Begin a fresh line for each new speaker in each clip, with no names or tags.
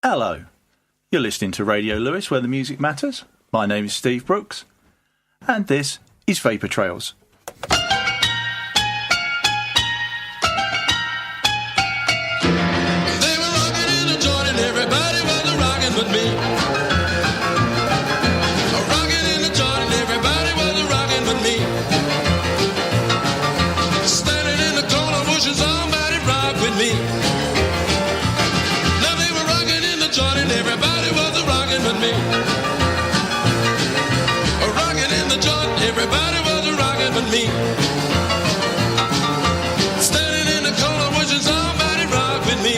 Hello, you're listening to Radio Lewes, where the music matters. My name is Steve Brooks, and this is Vapour Trails.
With me, rocking in the joint, and everybody was rocking with me. Standing in the corner, wishing somebody rock with me. Now they were rocking in the joint, and everybody was rocking with me. Rocking in the joint, everybody was rocking with me. Standing in the corner, wishing somebody rock with me.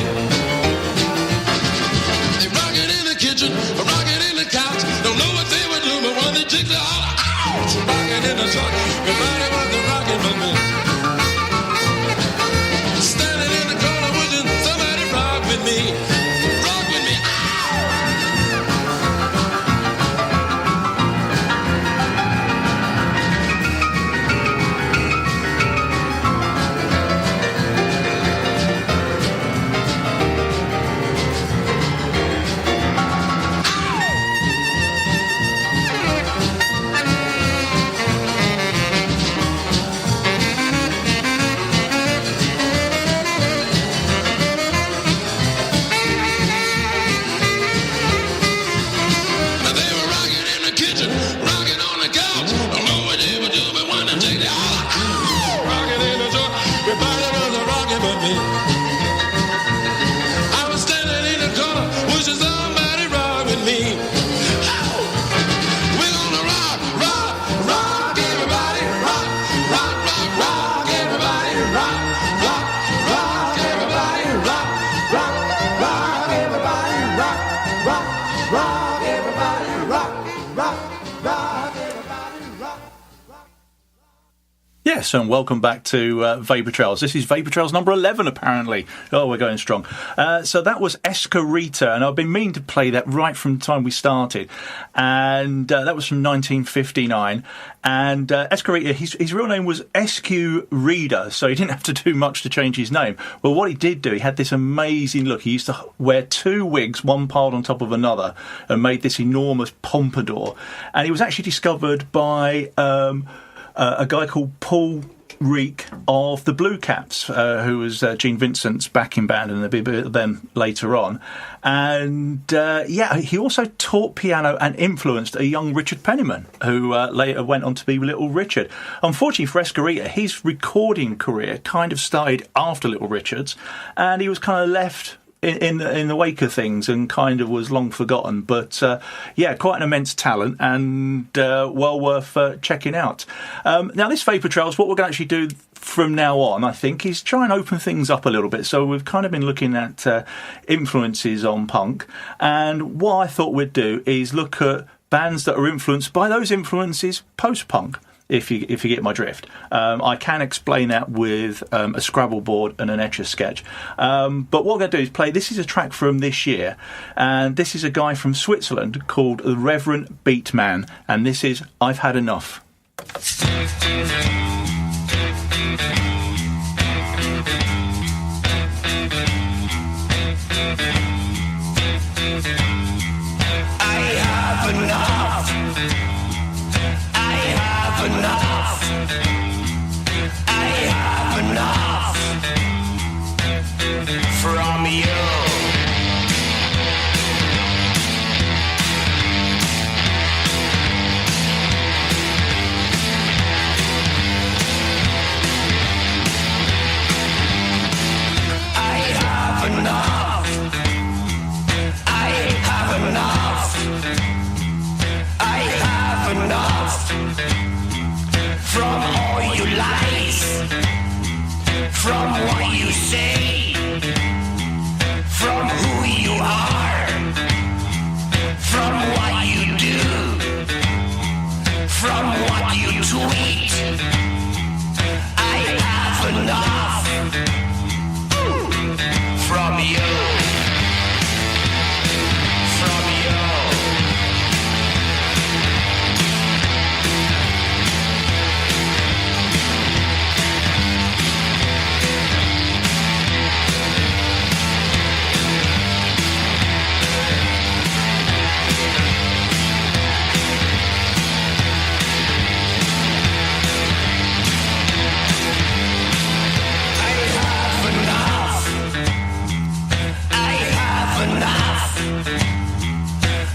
Rocking in the couch, don't know what they would do, but when they jigged it all out, rocking in the truck, everybody was rocking with me. Standing in the corner, wishing somebody rock with me. Rock with me,
Yes, and welcome back to Vapour Trails. This is Vapour Trails number 11, apparently. Oh, we're going strong. So that was Escarita, and I've been meaning to play that right from the time we started. And that was from 1959. And Escarita, his real name was SQ Reader, so he didn't have to do much to change his name. Well, what he did do, he had this amazing look. He used to wear two wigs, one piled on top of another, and made this enormous pompadour. And he was actually discovered by a guy called Paul Reek of the Blue Caps, who was Gene Vincent's backing band, and there'll be a bit of them later on. And he also taught piano and influenced a young Richard Penniman, who later went on to be Little Richard. Unfortunately for Escarita, his recording career kind of started after Little Richard's, and he was kind of left in the wake of things and kind of was long forgotten, but quite an immense talent and well worth checking out. Now this Vapour Trails, what we're going to actually do from now on, I think, is try and open things up a little bit. So we've kind of been looking at influences on punk, and what I thought we'd do is look at bands that are influenced by those influences post-punk. If you get my drift. I can explain that with a Scrabble board and an Etch-a-Sketch. But what we're going to do is play, this is a track from this year, and this is a guy from Switzerland called the Reverend Beatman, and this is I've Had Enough.
From you.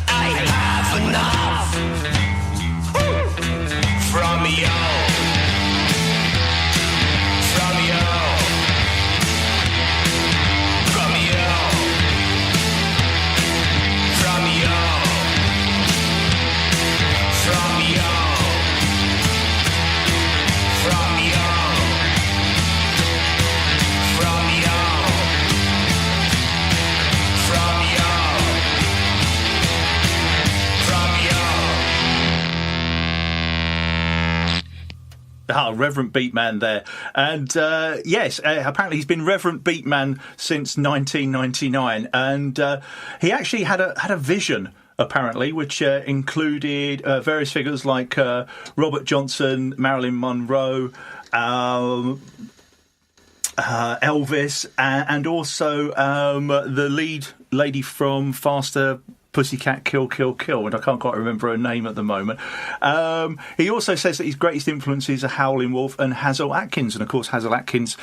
I have enough from you. From you. From you. From you. From you. From you. From you. From you. From you.
Reverend Beatman there. And yes, apparently he's been Reverend Beatman since 1999. And he actually had a vision, apparently, which included various figures like Robert Johnson, Marilyn Monroe, Elvis, and also the lead lady from Faster Pussycat Kill Kill Kill, and I can't quite remember her name at the moment. He also says that his greatest influences are Howlin' Wolf and Hazel Atkins, and of course Hazel Atkins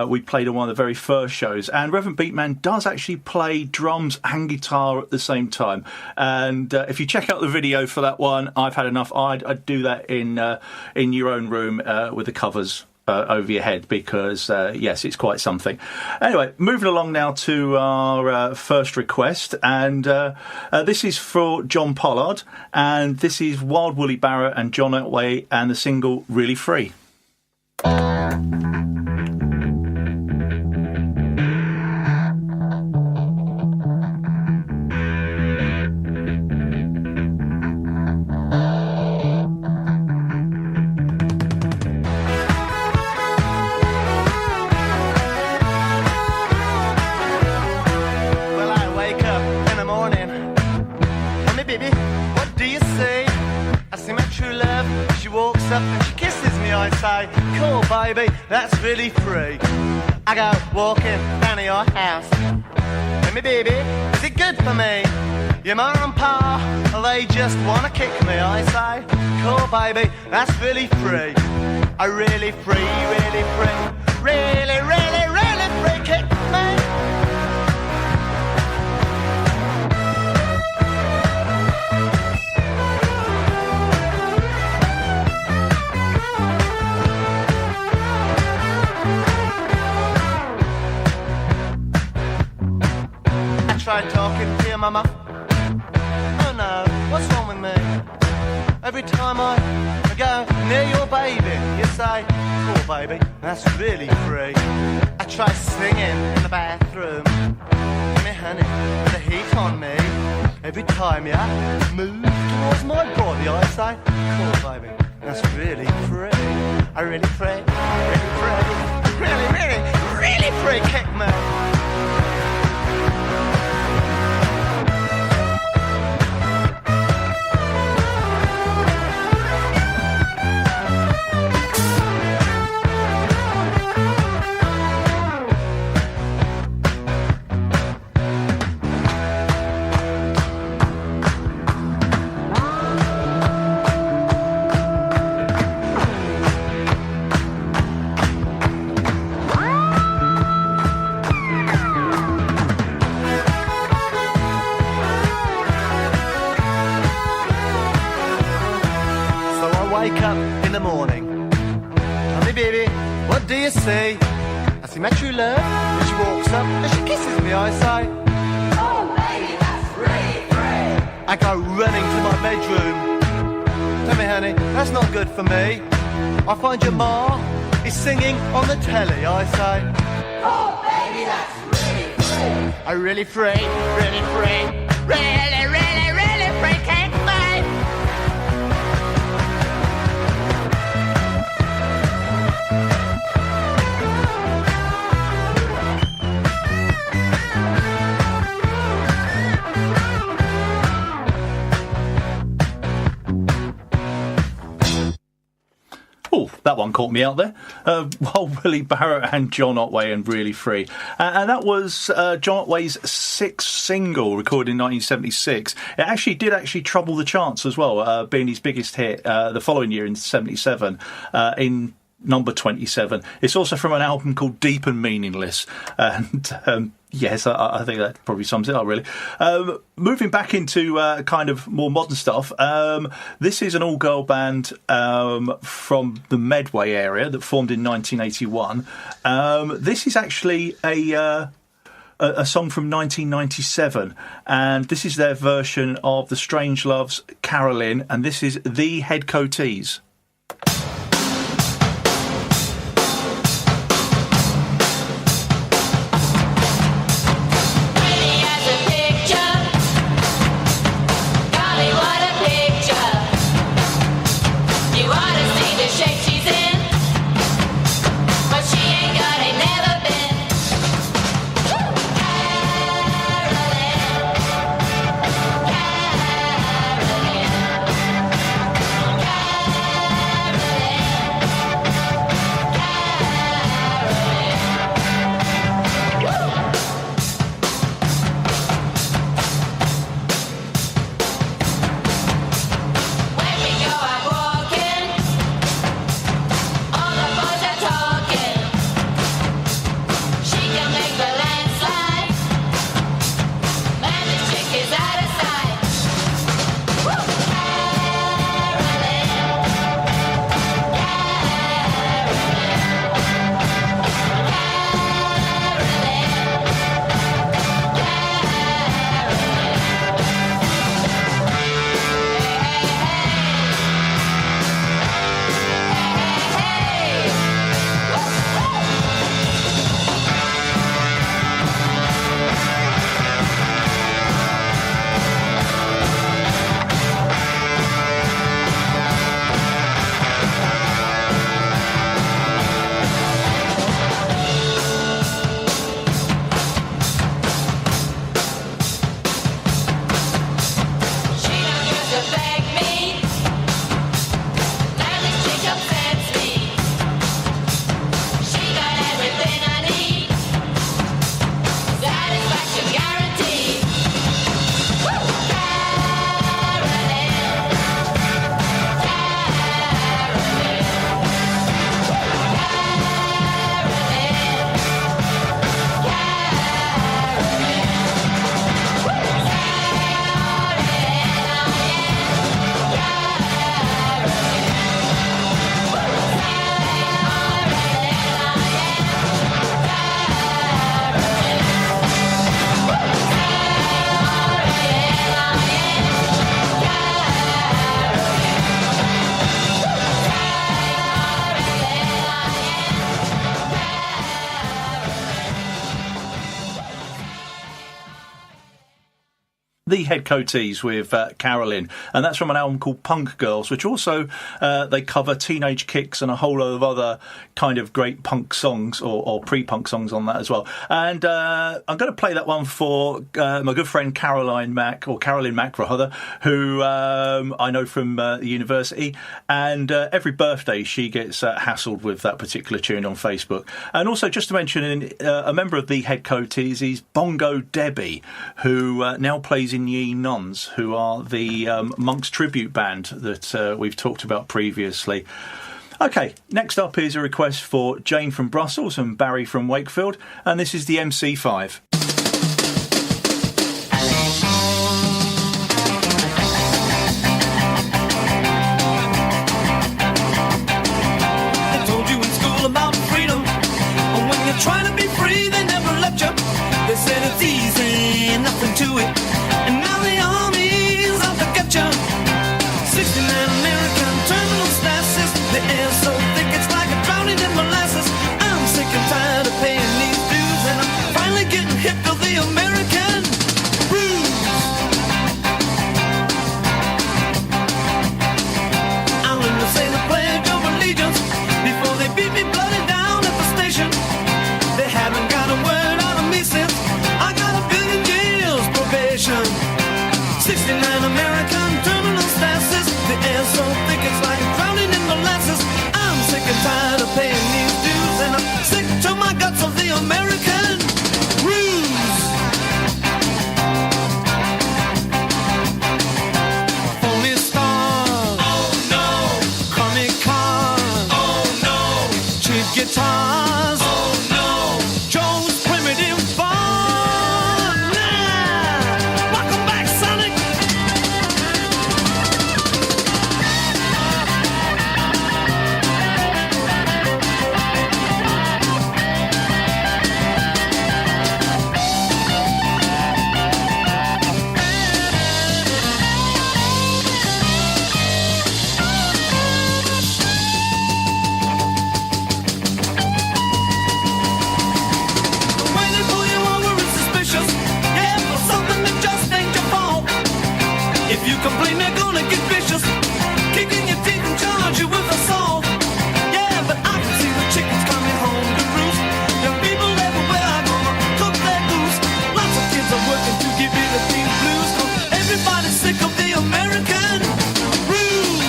we played on one of the very first shows, and Reverend Beatman does actually play drums and guitar at the same time, and if you check out the video for that one, I've had enough. I'd do that in your own room with the covers over your head, because yes, it's quite something. Anyway, moving along now to our first request, and this is for John Pollard, and this is Wild Willie Barrett and John Otway and the single Really Free.
Cool, baby, that's really free. I go walking down to your house. Hey, me baby, is it good for me? Your mum and pa, they just wanna kick me. I say, cool, baby, that's really free. I really free, really free. Really, really, really free, kick me. Try talking to your mama. Oh no, what's wrong with me? Every time I go near your baby, you say, oh baby, that's really free. I try singing in the bathroom. Me honey, the heat on me. Every time you move towards my body, I say, oh baby, that's really free. I really free, really free, really, really, really free, kick me. In the morning, tell me baby, what do you see? I see my true love, and she walks up and she kisses me. I say, oh baby, that's really free. I go running to my bedroom. Tell me honey, that's not good for me. I find your ma is singing on the telly. I say, oh baby, that's really free. I really free, really free, really, really, really free, kick me.
Oh, that one caught me out there. Wild Willie Barrett and John Otway and Really Free. And that was John Otway's sixth single, recorded in 1976. It did trouble the charts as well, being his biggest hit the following year in 77 in number 27. It's also from an album called Deep and Meaningless. And Yes, I think that probably sums it up, really. Moving back into kind of more modern stuff, this is an all-girl band from the Medway area that formed in 1981. This is actually a song from 1997, and this is their version of the Strangeloves' Carolyn, and this is The Head Coatees. The Head Coatees with Carolyn, and that's from an album called Punk Girls, which also they cover Teenage Kicks and a whole lot of other kind of great punk songs or pre-punk songs on that as well. And I'm going to play that one for my good friend Caroline Mack rather, who I know from the university, and every birthday she gets hassled with that particular tune on Facebook. And also, just to mention, a member of the Head Coatees is Bongo Debbie, who now plays in Ye Nuns, who are the Monks tribute band that we've talked about previously. Okay, next up is a request for Jane from Brussels and Barry from Wakefield, and this is the MC5.
They told you in school about freedom, and when you're trying to be free, they never let you. They said it's easy, nothing to it. And now the army's out to get you. 69 American terminal statuses. The air's so thick it's like a drowning in molasses. I'm sick and tired of paying these dues, and I'm finally getting hip to the American blues. I learned to say the Pledge of Allegiance before they beat me bloody down at the station. They haven't got a word out of me since I got a billion years probation. 69 American terminal statuses. The air's so thick it's like drowning in molasses. I'm sick and tired of paying these dues, and I'm sick to my guts of the American rules. Phony stars, oh no. Crummy cars, oh no. Cheap guitars, oh no. Joe's primitive bar. If you complain, they're gonna get vicious. Kicking your teeth and charge you with assault. Yeah, but I can see the chickens coming home to roost. There are people everywhere are gonna cook their goose. Lots of kids are working to give you the theme blues. Everybody's sick of the American rules.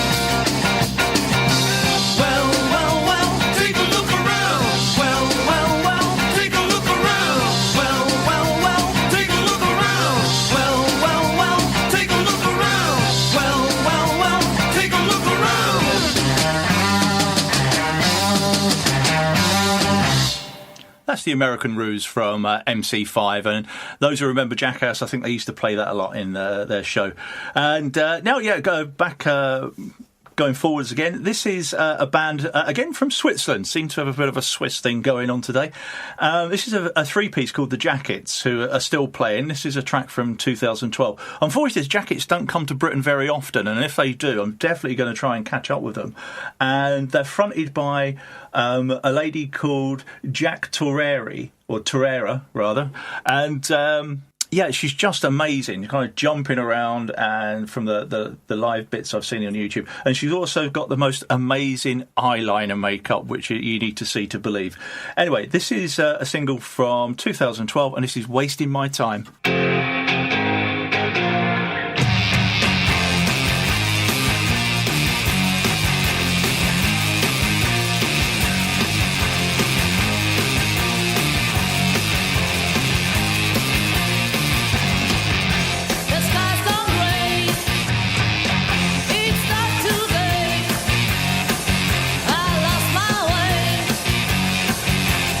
Well, well, well, take a look around. Well, well, well, take a look around. Well, well, well, take a look around. Well, well, well, take a look around. Well, well, well, take a look around.
That's the American Ruse from MC5, and those who remember Jackass, I think they used to play that a lot in their show. And now, go back. Going forwards again, this is a band, again from Switzerland, seem to have a bit of a Swiss thing going on today. This is a three-piece called The Jackets, who are still playing. This is a track from 2012. Unfortunately, the Jackets don't come to Britain very often, and if they do, I'm definitely going to try and catch up with them. And they're fronted by a lady called Jack Torreira, rather, and... yeah, she's just amazing, kind of jumping around, and from the live bits I've seen on YouTube. And she's also got the most amazing eyeliner makeup, which you need to see to believe. Anyway, this is a single from 2012, and this is Wasting My Time.
The skies don't gray. It's not too late. I lost my way.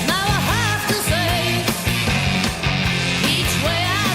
Now I have to say, each way I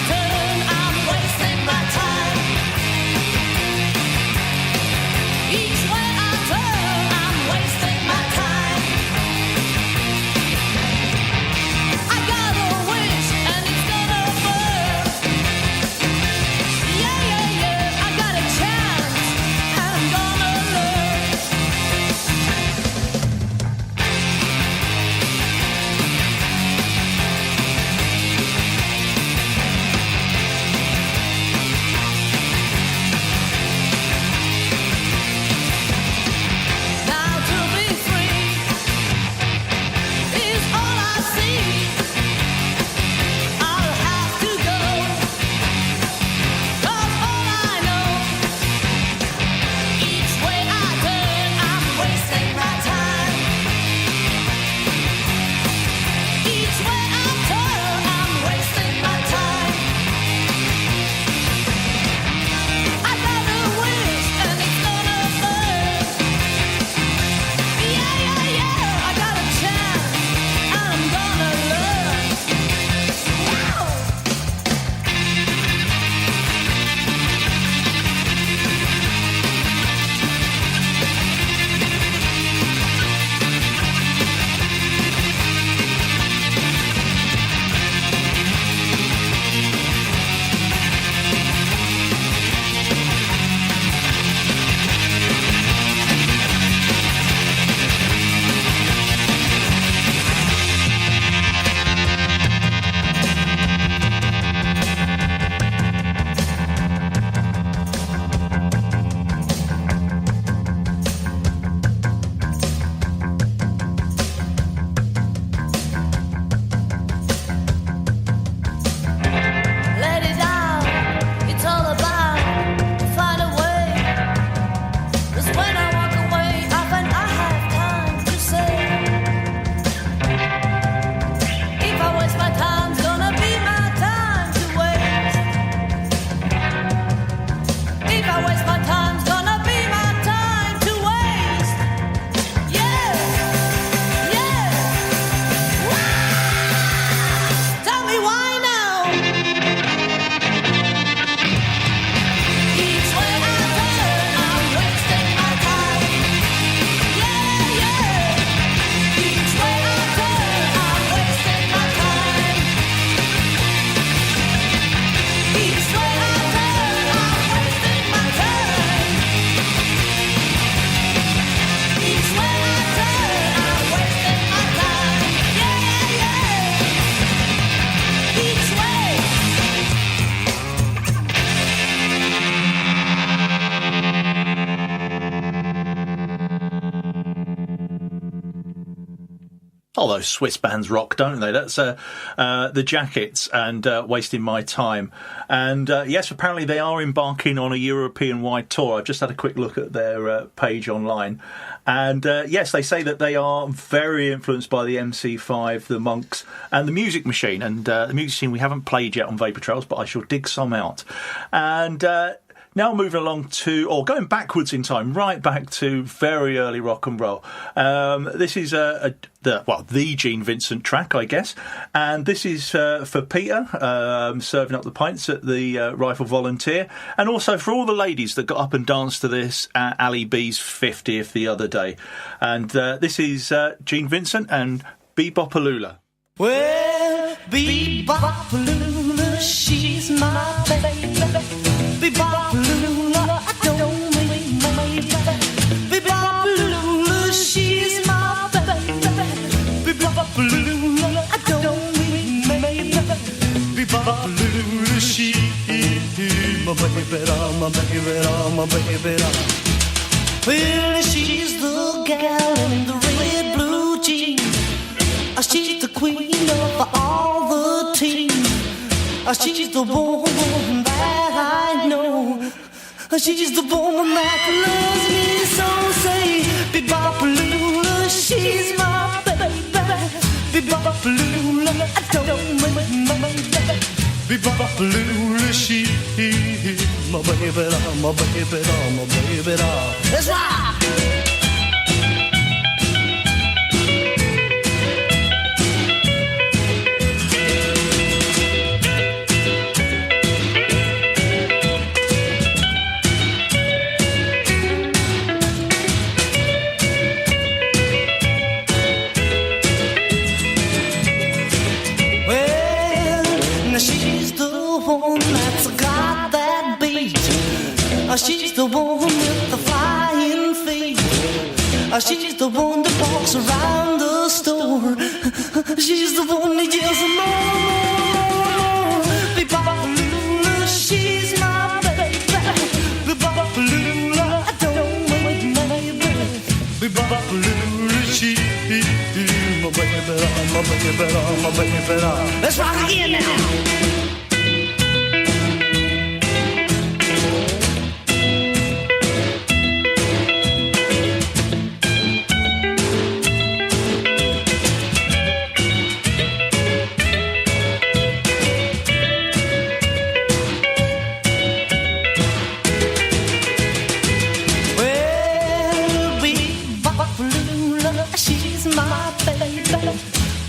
Oh, those Swiss bands rock, don't they? That's the Jackets and Wasting My Time. And yes, apparently they are embarking on a European-wide tour. I've just had a quick look at their page online. And yes, they say that they are very influenced by the MC5, the Monks, and the Music Machine. And the Music Machine we haven't played yet on Vapour Trails, but I shall dig some out. And now moving along to, or going backwards in time, right back to very early rock and roll. This is the Gene Vincent track, I guess. And this is for Peter, serving up the pints at the Rifle Volunteer. And also for all the ladies that got up and danced to this at Ali B's 50th the other day. And this is Gene Vincent and Bebopalula.
Well, Bebopalula, she's my baby. Bebopalula, I don't mean my baby. Bebopalula, she's my baby. Bebopalula, I don't mean my baby. Bebopalula, she's my baby, my baby. Well, she's the gal in the red blue jeans. She's the queen of all the teams. She's the woman that I know. She's the woman that loves me so. Say, Bebopalula, she's my baby. Bebopalula, I don't mean my baby. Bebopalula, she's my baby, my baby, my baby. That's right. She's the one with the flying feet. She's the one that walks around the store. She's the one that yells more. Bebopalula, she's my baby. Bebopalula, I don't mean my baby. Bebopalula, she's my baby, my baby. Let's rock again now.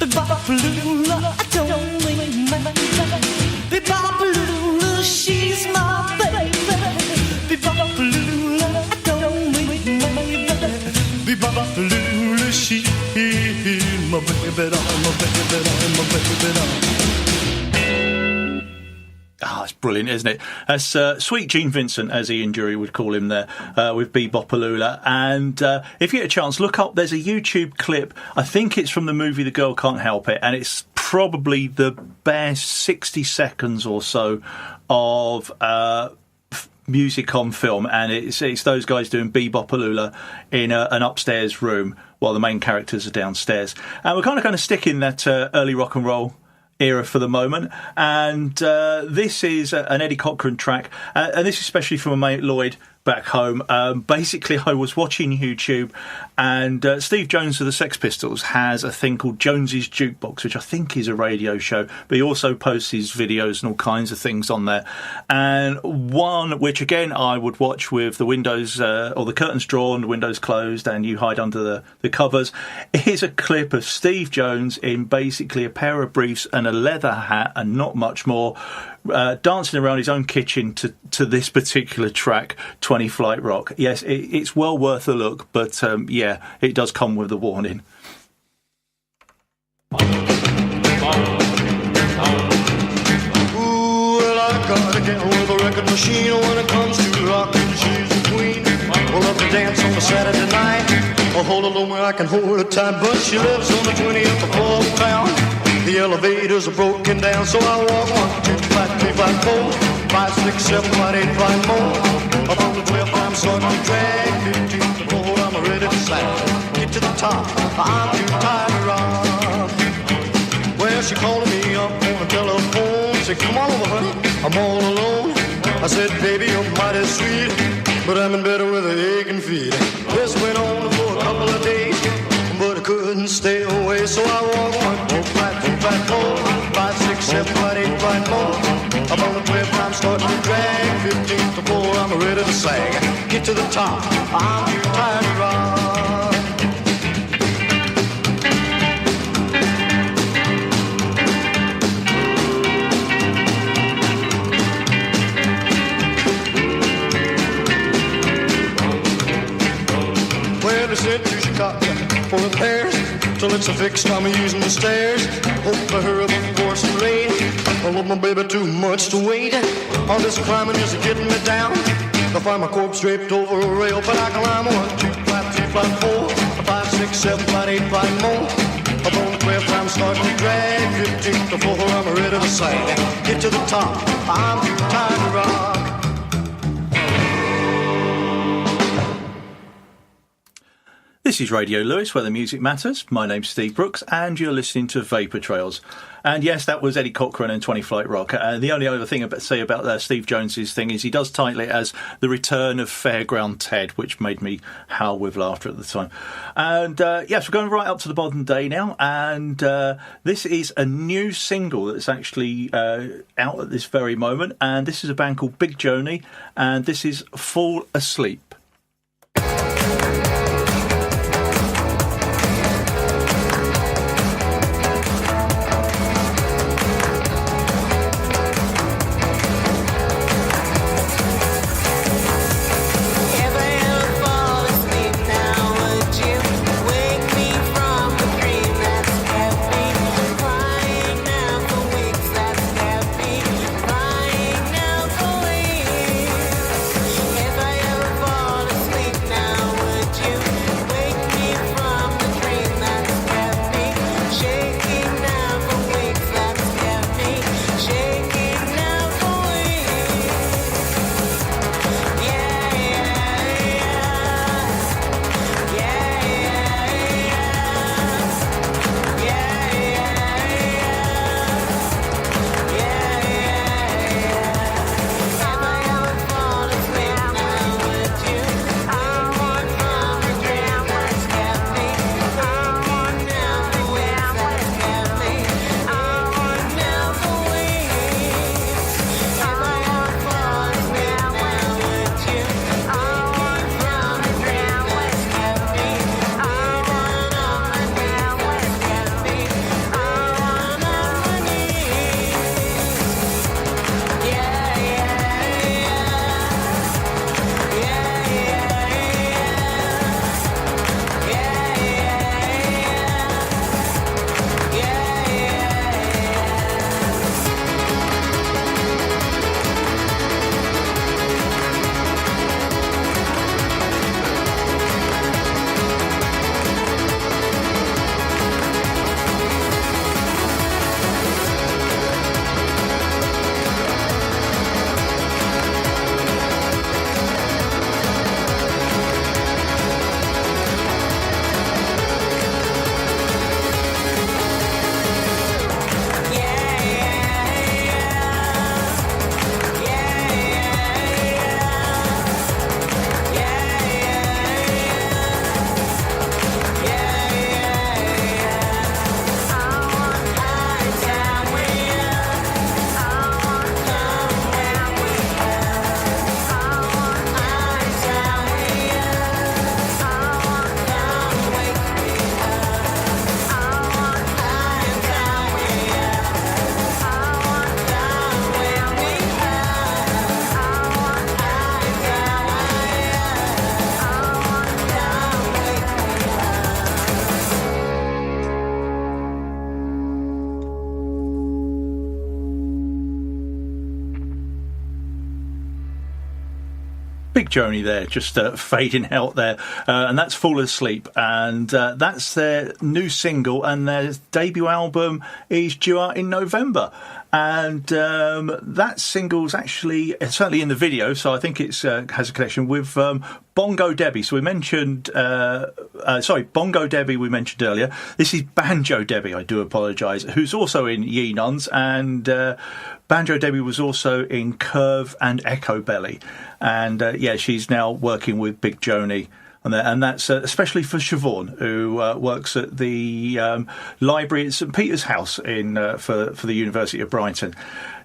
Bebopalula, I don't mean my baby. Bebopalula, she's my baby. Bebopalula, I don't mean my baby. Bebopalula, she's my baby, my baby.
Ah, it's brilliant, isn't it? That's Sweet Gene Vincent, as Ian Dury would call him there, with Bebopalula. And if you get a chance, look up, there's a YouTube clip. I think it's from the movie The Girl Can't Help It, and it's probably the best 60 seconds or so of music on film. And it's those guys doing Bebopalula in an upstairs room while the main characters are downstairs. And we're kind of going to stick in that early rock and roll era for the moment, and this is an Eddie Cochran track, and this is especially from my mate Lloyd back home. Basically, I was watching YouTube, and Steve Jones of the Sex Pistols has a thing called Jones's Jukebox, which I think is a radio show, but he also posts his videos and all kinds of things on there. And one, which again I would watch with the windows or the curtains drawn, the windows closed, and you hide under the covers, is a clip of Steve Jones in basically a pair of briefs and a leather hat and not much more, dancing around his own kitchen to this particular track, 20 Flight Rock. Yes, it's well worth a look, but yeah, it does come with a warning.
Ooh, well, I got a gal with a record machine. When it comes to rockin', she's the queen. We'll love to dance on a Saturday night. I'll hold her low where I can hold her tight, but she lives on the 20th floor of town. The elevators are broken down, so I walk 1, 2, 5, 3, 5, 4, 5, 6, 7, 5, 8, 5 more. Up on the 12th, I'm starting to drag. 15th floor, I'm ready to slide. Get to the top, I'm too tired to run. said, come on over, honey, I'm all alone. I said, baby, you're mighty sweet, but I'm in bed with an aching feet. This went on for a couple of days, but I couldn't stay away, so I walked 1, 4, 5, 4, 5, 6, 7, 8, 5 more. I'm on the 12th, I'm starting to drag. 15 to 4, I'm ready to sag. Get to the top, I'm too tired to rock. Well, they sent to Chicago for repairs. Till it's a fixed, I'm using the stairs. Hope I hurry up before some rain. I love my baby too much to wait. All this climbing is getting me down. I find my corpse draped over a rail, but I climb 1, 2, 5, 3, 5, 4, 5, 6, 7, 8, 5 more. Up on the 12th, I'm starting to drag. 15 to 4, I'm ready to sag. Get to the top, I'm too tired to rock.
This is Radio Lewes, where the music matters. My name's Steve Brooks, and you're listening to Vapour Trails. And yes, that was Eddie Cochran and 20 Flight Rock. The only other thing to say about Steve Jones's thing is he does title it as The Return of Fairground Ted, which made me howl with laughter at the time. And yes, we're going right up to the modern day now. And this is a new single that's actually out at this very moment. And this is a band called Big Joni, and this is Fall Asleep. Big Joni there, just fading out there, and that's Fall Asleep, and that's their new single, and their debut album is due out in November. And that single's actually certainly in the video, so I think it's has a connection with Bongo Debbie. So we mentioned, Bongo Debbie we mentioned earlier. This is Banjo Debbie, I do apologise, who's also in Ye Nuns, and Banjo Debbie was also in Curve and Echo Belly. And she's now working with Big Joni. And that's especially for Siobhan, who works at the library at St Peter's House for the University of Brighton.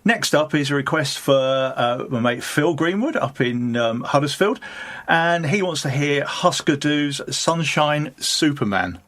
Next up is a request for my mate Phil Greenwood up in Huddersfield, and he wants to hear Husker Du's Sunshine Superman.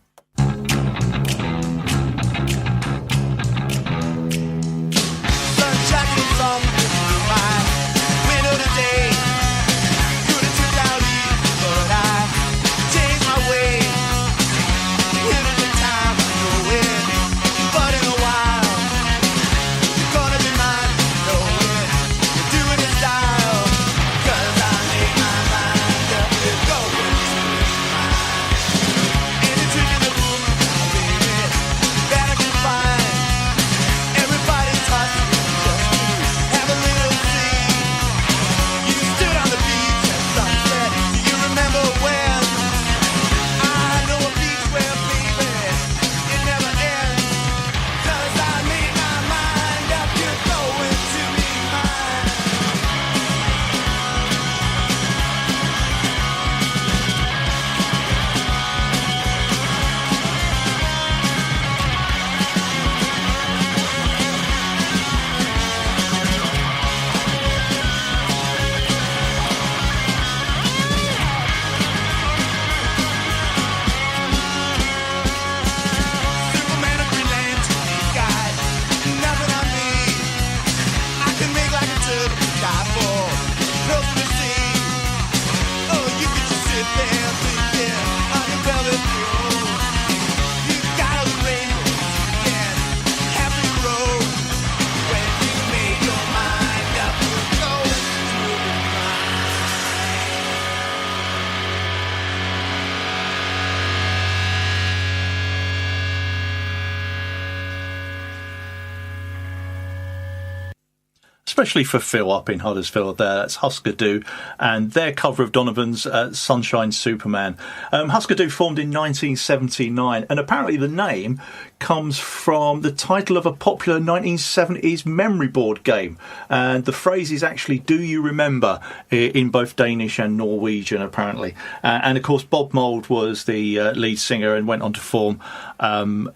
Especially for Phil up in Huddersfield there. That's Husker Du and their cover of Donovan's Sunshine Superman. Husker Du formed in 1979, and apparently the name comes from the title of a popular 1970s memory board game. And the phrase is actually, do you remember, in both Danish and Norwegian, apparently. And of course, Bob Mould was the lead singer and went on to form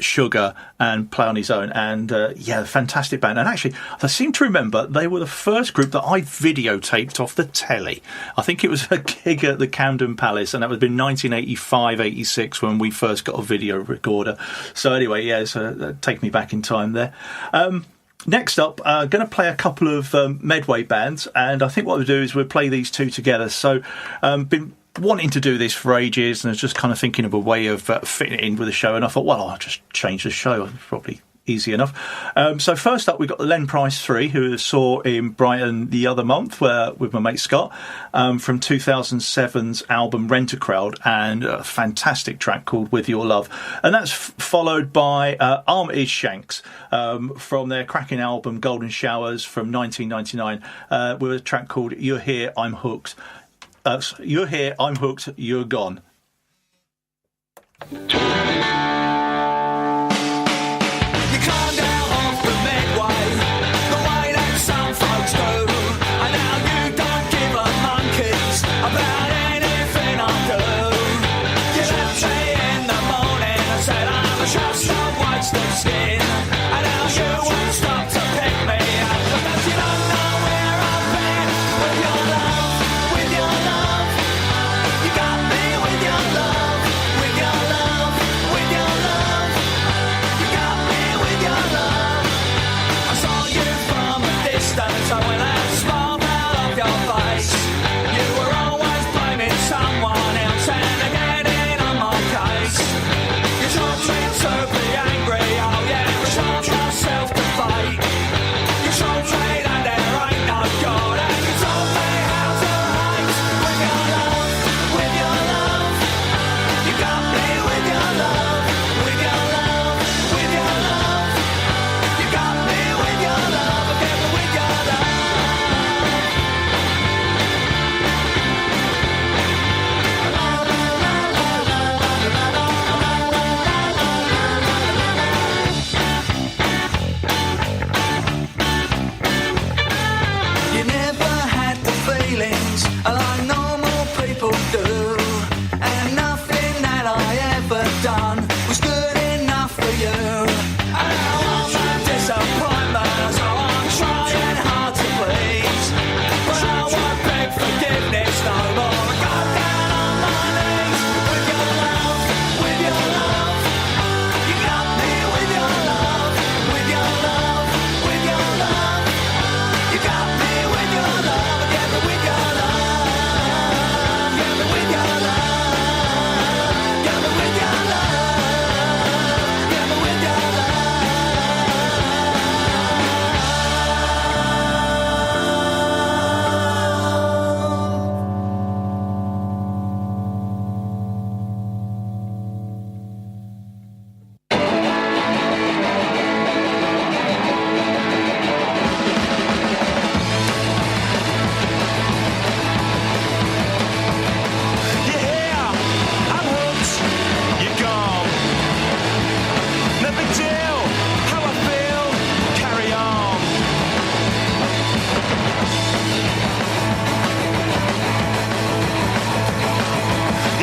Sugar and play on his own. And fantastic band. And actually, I seem to remember they were the first group that I videotaped off the telly. I think it was a gig at the Camden Palace, and that would have been 1985-86 when we first got a video recorder. So anyway, so take me back in time there. Next up, going to play a couple of Medway bands, and I think what we'll do is we'll play these two together. So, been wanting to do this for ages, and I was just kind of thinking of a way of fitting it in with the show, and I thought, well, I'll just change the show. Probably easy enough. So first up, we've got the Len Price 3, who I saw in Brighton the other month with my mate Scott, from 2007's album Rent a Crowd, and a fantastic track called With Your Love. And that's followed by Armitage Shanks from their cracking album Golden Showers from 1999, with a track called You're Here, I'm Hooked. You're here, I'm hooked, you're gone.
With your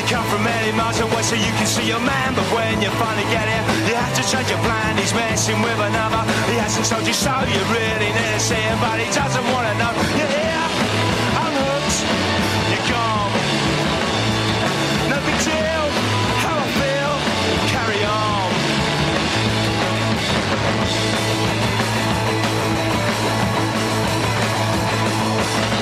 come from many miles away so you can see your man, but when you finally get here, you have to change your plan. He's messing with another. He hasn't told you so. You really need to see him, but he doesn't want to know. You're here, I'm hooked. You're gone. No big deal. How I feel. Carry on.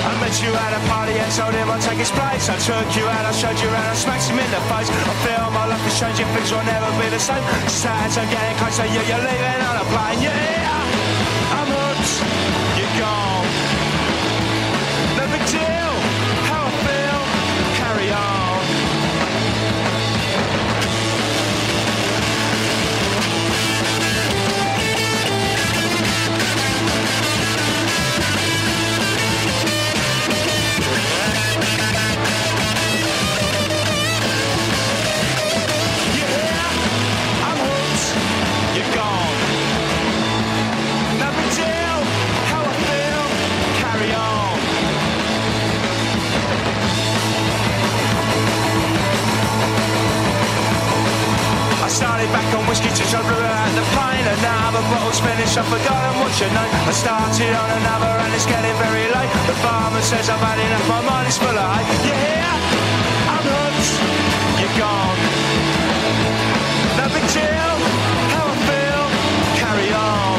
I met you at a party and told him I'd take his place. I took you out, I showed you around, I smacked him in the face. I feel my life is changing, things will never be the same. Sad, I'm getting closer, you're leaving on a plane. Yeah, I'm hooked, you're gone. No big deal, how I feel, carry on. Started back on whiskey to try to out the pain. Another bottle's finished, I've forgotten what your name. I started on another and it's getting very late. The barman says I've had enough, my mind is full of hate. You're here, I'm hooked, you're gone. No big deal, how I feel, carry on.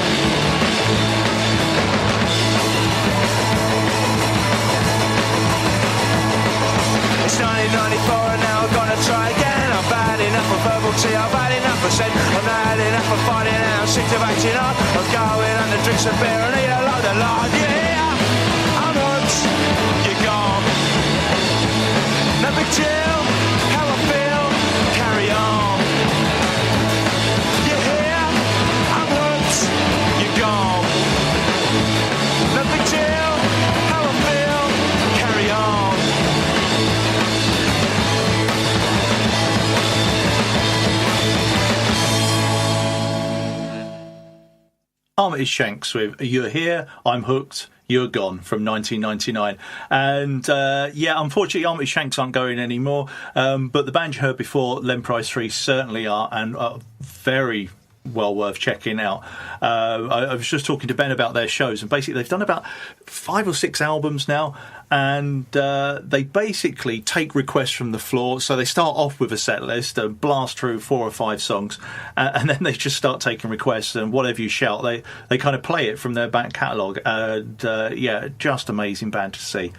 It's 1994 and now I'm gonna try again. I've had enough of verbal tea, I've had enough of scent. I've had enough of fighting and I'm sick of acting up. I'm going under drinks of beer and eat a load of lard. Yeah, I'm hooked, you're gone. No big deal, how I feel, carry on. You're here, I'm hooked, you're gone. No big deal, how I feel, carry on.
Armitage Shanks with You're Here, I'm Hooked, You're Gone from 1999. And unfortunately, Armitage Shanks aren't going anymore. But the band you heard before, Len Price 3, certainly are, and are very well worth checking out. I was just talking to Ben about their shows, and basically they've done about 5 or 6 albums now, and they basically take requests from the floor. So they start off with a set list and blast through 4 or 5 songs, and then they just start taking requests, and whatever you shout, they kind of play it from their back catalogue. And just amazing band to see.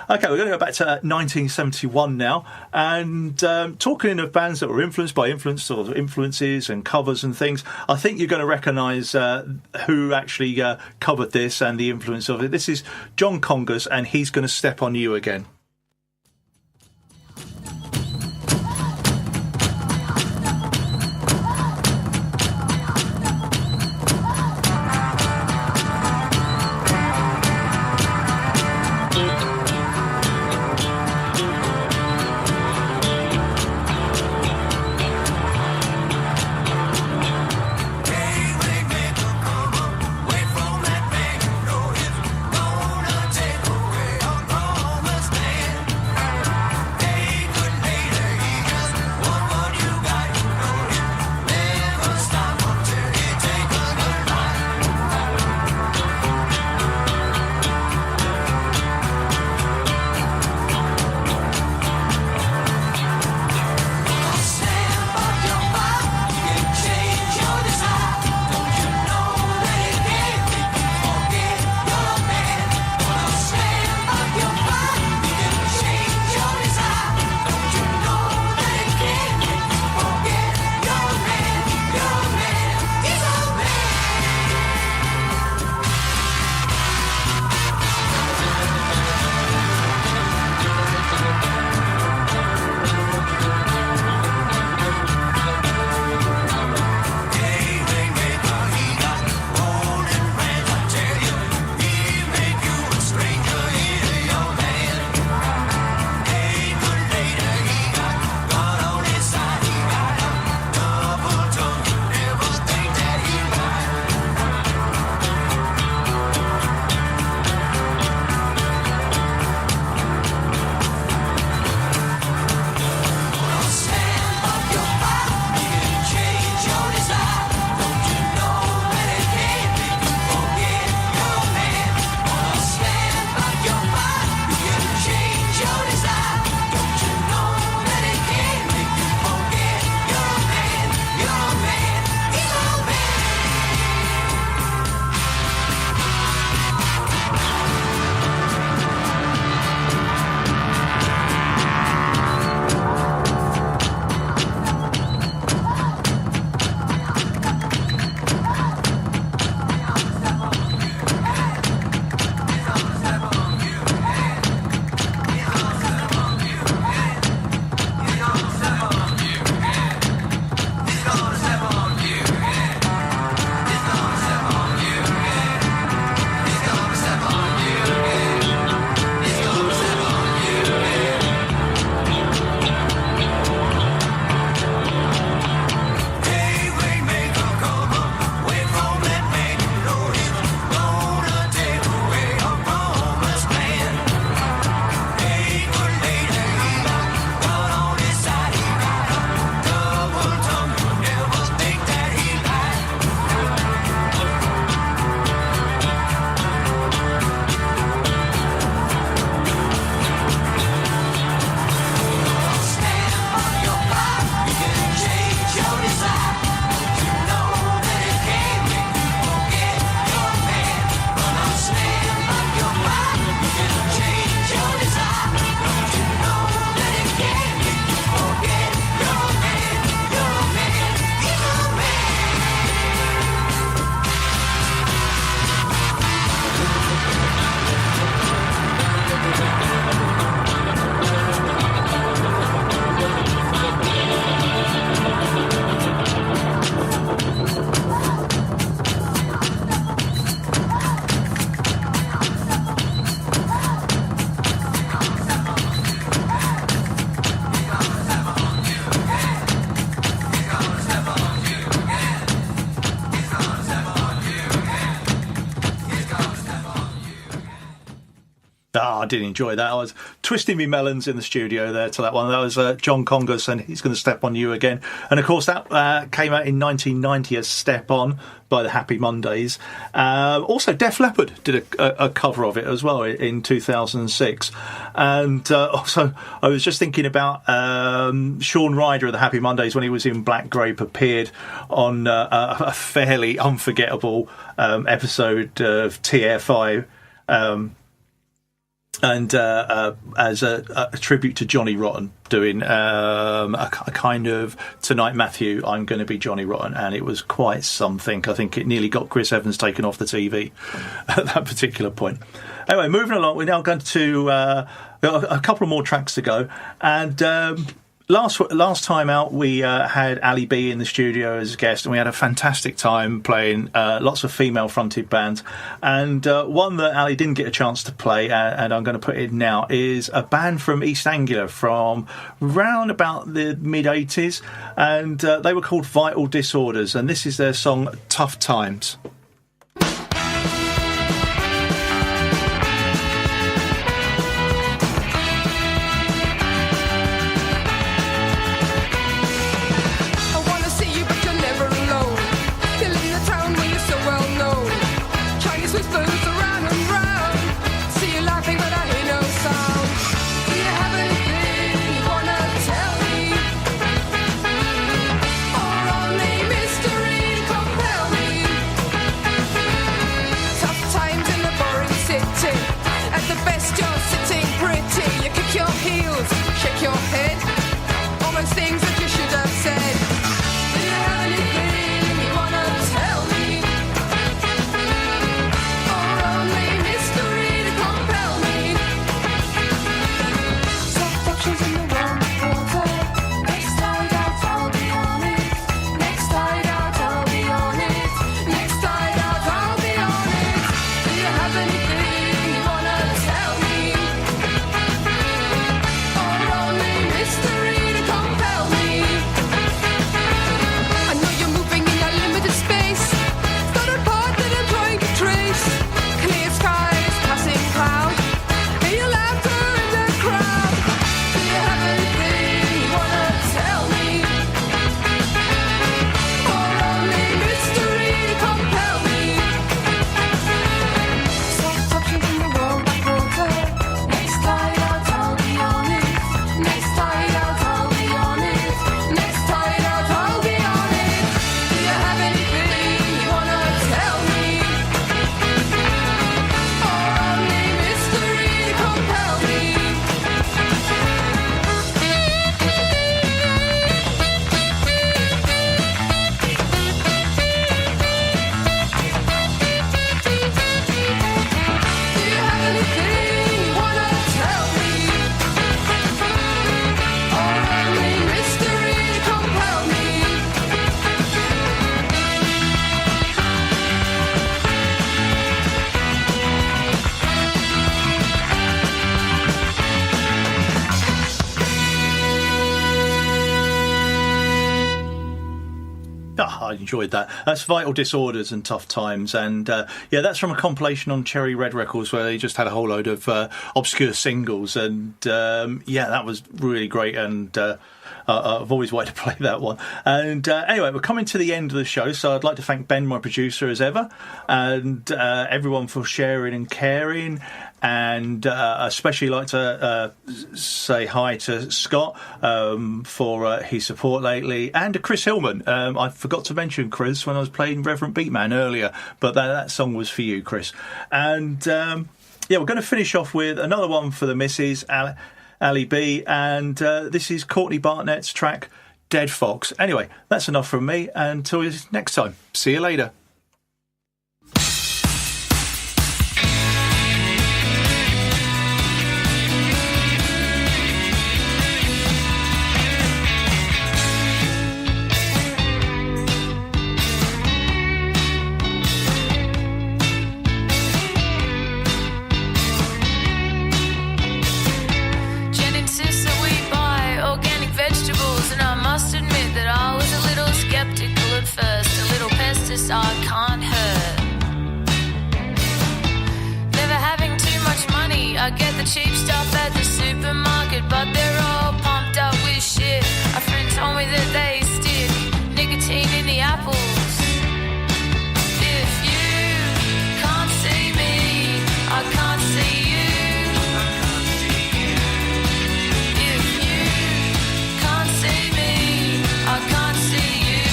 Okay, we're going to go back to 1971 now, and talking of bands that were influenced by influences and covers and things, I think you're going to recognise who actually covered this and the influence of it. This is John Congas, and He's Gonna Step on You Again.
Stay
I did enjoy that. I was twisting me melons in the studio there to that one. That was John Congus and He's Gonna Step on You Again. And of course that came out in 1990 as Step On by the Happy Mondays. Also Def Leppard did a cover of it as well in 2006. And also I was just thinking about Shaun Ryder of the Happy Mondays when he was in Black Grape appeared on a fairly unforgettable episode of TFI, and as a tribute to Johnny Rotten, doing a kind of Tonight Matthew, I'm going to be Johnny Rotten, and it was quite something. I think it nearly got Chris Evans taken off the TV at that particular point. Anyway, moving along, we're now going to a couple more tracks to go, and Last time out, we had Ali B in the studio as a guest, and we had a fantastic time playing lots of female-fronted bands. And one that Ali didn't get a chance to play, and I'm going to put in now, is a band from East Anglia from round about the mid-'80s, and they were called Vital Disorders, and this is their song Tough Times. I enjoyed that. That's Vital Disorders and Tough Times, and yeah, that's from a compilation on Cherry Red Records where they just had a whole load of obscure singles, and yeah, that was really great, and I've always wanted to play that one. And anyway, we're coming to the end of the show, so I'd like to thank Ben, my producer, as ever, and everyone for sharing and caring. And especially like to say hi to Scott for his support lately, and to Chris Hillman. I forgot to mention Chris when I was playing Reverend Beatman earlier, but that song was for you, Chris. And yeah, we're going to finish off with another one for the missus, Ali B, and this is Courtney Bartnett's track Dead Fox. Anyway, that's enough from me, and until next time, see you later.
Admit that I was a little skeptical at first, a little pesticide
stuff at the supermarket, but they're all pumped up with shit. A friend told me that they stick nicotine in the apples. If you can't see me, I can't see you. If you can't see me, I can't see you.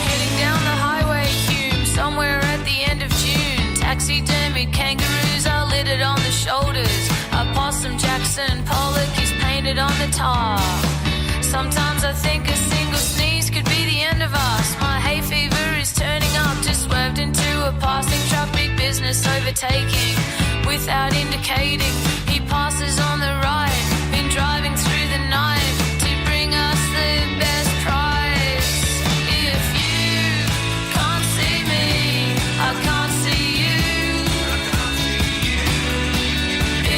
Heading down the highway, Hume, somewhere at the end of June. Taxidermied kangaroos are littered on the shoulders. A possum Jackson Pollock is painted on the top. Sometimes I think a single sneeze could be the end of us. My hay fever is turning up, just swerved into a passing truck. Big business overtaking without indicating. He passes on the right, been driving through the night to bring us the best price. If you can't see me, I can't see you.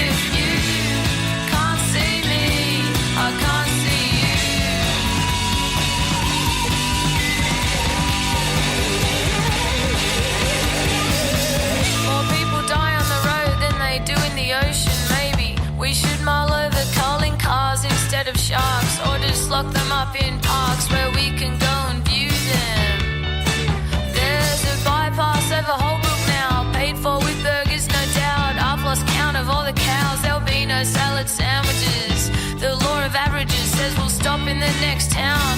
If you can't see me, I can't see you. More people die on the road than they do in the ocean. Maybe we should mull over culling cars instead of sharks, or just lock them up in parks where we can go and view them. There's a bypass over Holbrook now, paid for with burgers, no doubt. I've lost count of all the cows, there'll be no salad sandwiches. The law of averages says we'll stop in the next town.